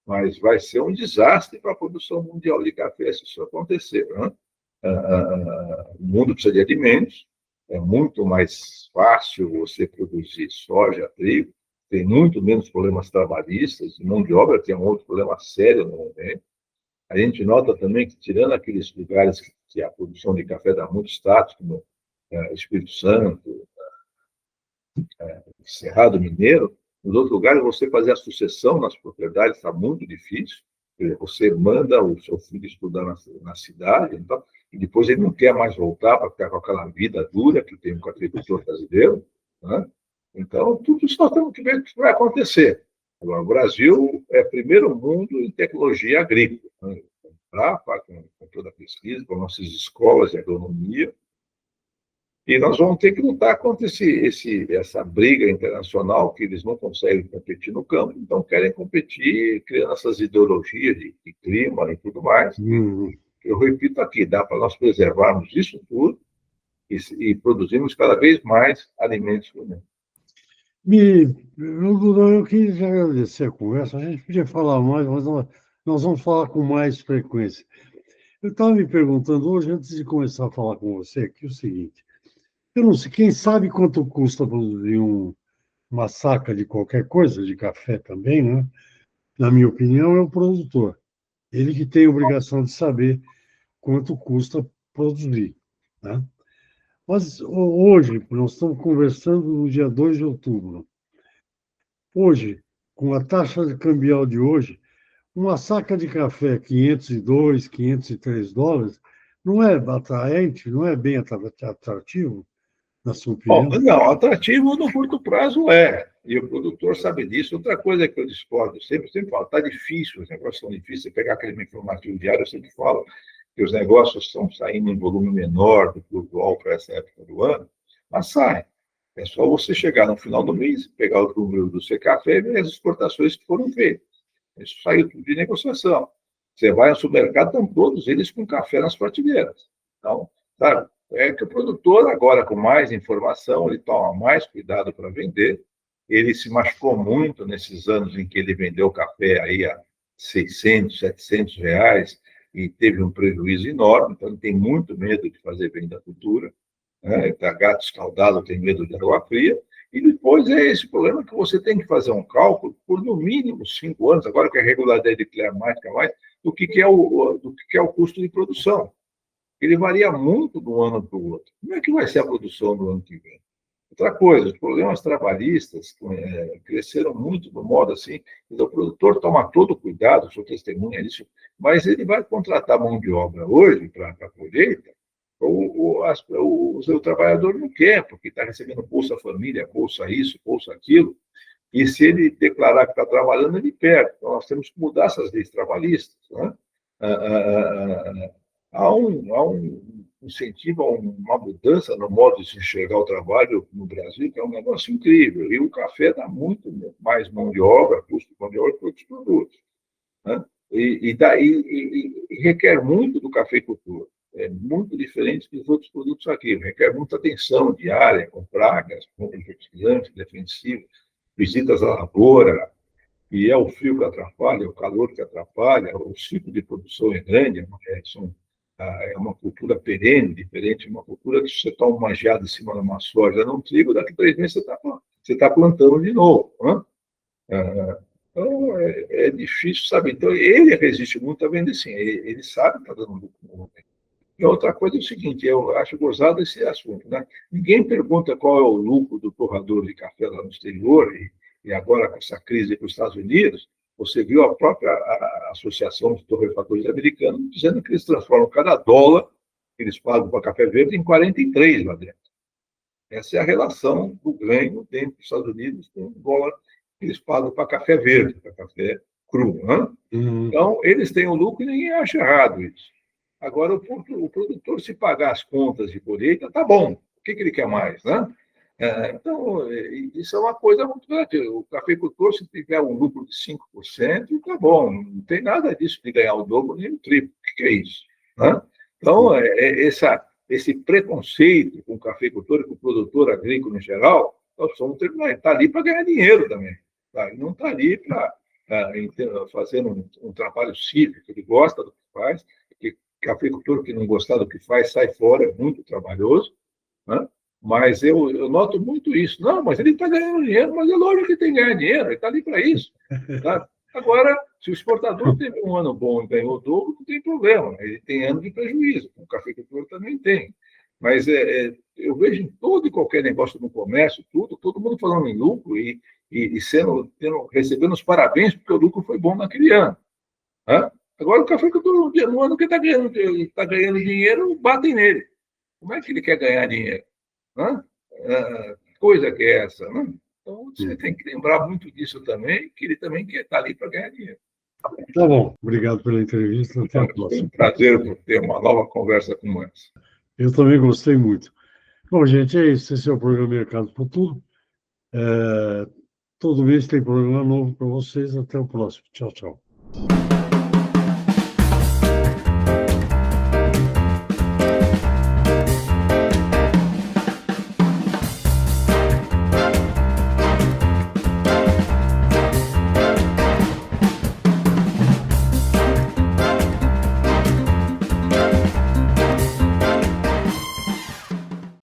Mas vai ser um desastre para a produção mundial de café se isso acontecer, né? O mundo precisa de alimentos, é muito mais fácil você produzir soja, trigo, tem muito menos problemas trabalhistas, mão de obra tem um outro problema sério no momento. A gente nota também que, tirando aqueles lugares que a produção de café dá muito status, como Espírito Santo, Cerrado Mineiro, nos outros lugares você fazer a sucessão nas propriedades está muito difícil. Você manda o seu filho estudar na cidade, então, e depois ele não quer mais voltar para ficar com aquela vida dura que tem o agricultor brasileiro, né? Então, tudo isso nós temos que ver o que vai acontecer. Agora, o Brasil é primeiro mundo em tecnologia agrícola, né? Com toda a pesquisa, com nossas escolas de agronomia, e nós vamos ter que lutar contra essa briga internacional, que eles não conseguem competir no campo, então querem competir criando essas ideologias de clima e tudo mais. Uhum. Eu repito aqui, dá para nós preservarmos isso tudo e produzirmos cada vez mais alimentos para o mundo. Eu queria agradecer a conversa. A gente podia falar mais, mas nós vamos falar com mais frequência. Eu estava me perguntando hoje, antes de começar a falar com você, aqui o seguinte: eu não sei, quem sabe quanto custa produzir uma saca de qualquer coisa, de café também, né? Na minha opinião, é o produtor. Ele que tem a obrigação de saber quanto custa produzir, né? Mas hoje, nós estamos conversando no dia 2 de outubro. Hoje, com a taxa cambial de hoje, uma saca de café 502, US$ 503, não é atraente, não é bem atrativo, na sua Bom, opinião? não, atrativo no curto prazo é, e o produtor sabe disso. Outra coisa que eu discordo, sempre falo, está difícil, os negócios são difíceis, você pegar aquele informativo diário, eu sempre falo que os negócios estão saindo em volume menor do que o usual para essa época do ano, mas saem. É só você chegar no final do mês, pegar o número do Secafé e ver as exportações que foram feitas. Isso saiu tudo de negociação. Você vai ao supermercado, estão todos eles com café nas prateleiras. Então, sabe, é que o produtor, agora com mais informação, ele toma mais cuidado para vender. Ele se machucou muito nesses anos em que ele vendeu café aí a R$ 600, R$ 700 e teve um prejuízo enorme. Então, ele tem muito medo de fazer venda futura, né? Tá, gato escaldado tem medo de água fria. E depois é esse problema que você tem que fazer um cálculo por no mínimo 5 anos, agora que a regularidade declara mais, do que é o custo de produção. Ele varia muito de um ano para o outro. Como é que vai ser a produção do ano que vem? Outra coisa, os problemas trabalhistas cresceram muito no modo assim, então, o produtor toma todo o cuidado, sou testemunha disso, mas ele vai contratar mão de obra hoje para a colheita, o seu trabalhador não quer, porque está recebendo Bolsa Família, Bolsa isso, Bolsa aquilo, e se ele declarar que está trabalhando, ele perde. Então, nós temos que mudar essas leis trabalhistas, né? Há um incentivo a uma mudança no modo de se enxergar o trabalho no Brasil, que é um negócio incrível. E o café dá muito mais mão de obra, custo de mão de obra que outros produtos, né? E requer muito do cafeicultor. É muito diferente dos outros produtos aqui. Requer muita atenção diária, com pragas, com fertilizantes, defensivos, visitas à lavoura, e é o frio que atrapalha, é o calor que atrapalha, o ciclo de produção é grande, é uma cultura perene, diferente de uma cultura que você toma uma geada em cima de uma soja num trigo, daqui a 3 meses você tá plantando de novo, né? Então, é difícil, sabe? Então, ele resiste muito a vender, sim. Ele sabe que está dando lucro no momento. E outra coisa é o seguinte, eu acho gozado esse assunto, né? Ninguém pergunta qual é o lucro do torrador de café lá no exterior, e agora com essa crise com os Estados Unidos, você viu a própria Associação de Torrefatores Americanos dizendo que eles transformam cada dólar que eles pagam para café verde em 43 lá dentro. Essa é a relação do ganho dentro dos Estados Unidos com o dólar que eles pagam para café verde, para café cru, né? Então, eles têm o lucro e ninguém acha errado isso. Agora, o produtor, se pagar as contas de colheita, tá bom. O que ele quer mais, né? Então, isso é uma coisa muito grande. O cafeicultor, se tiver um lucro de 5%, tá bom. Não tem nada disso de ganhar o dobro nem o triplo. O que é isso, né? Então, esse preconceito com o cafeicultor e com o produtor agrícola em geral, nós somos terminar. Está ali para ganhar dinheiro também. Tá? Ele não está ali para fazer um trabalho cívico. Ele gosta do que faz. Porque cafeicultor que não gostar do que faz, sai fora, é muito trabalhoso, né? Mas eu noto muito isso. Não, mas ele está ganhando dinheiro, mas é lógico que ele tem que ganhar dinheiro, ele está ali para isso. Tá? Agora, se o exportador teve um ano bom e ganhou o dobro, não tem problema, ele tem ano de prejuízo, o cafeicultor também tem. Mas eu vejo em todo e qualquer negócio no comércio, todo mundo falando em lucro e recebendo os parabéns porque o lucro foi bom naquele ano. Né? Agora, o cafeicultor, no ano que está ganhando dinheiro, batem nele. Como é que ele quer ganhar dinheiro? Que coisa que é essa? Né? Então, você tem que lembrar muito disso também, que ele também quer estar ali para ganhar dinheiro. Tá bom. Obrigado pela entrevista. Até a Foi próxima. um prazer por ter uma nova conversa como essa. Eu também gostei muito. Bom, gente, é isso. Esse é o programa Mercado Futuro. Todo mês tem programa novo para vocês. Até o próximo. Tchau, tchau.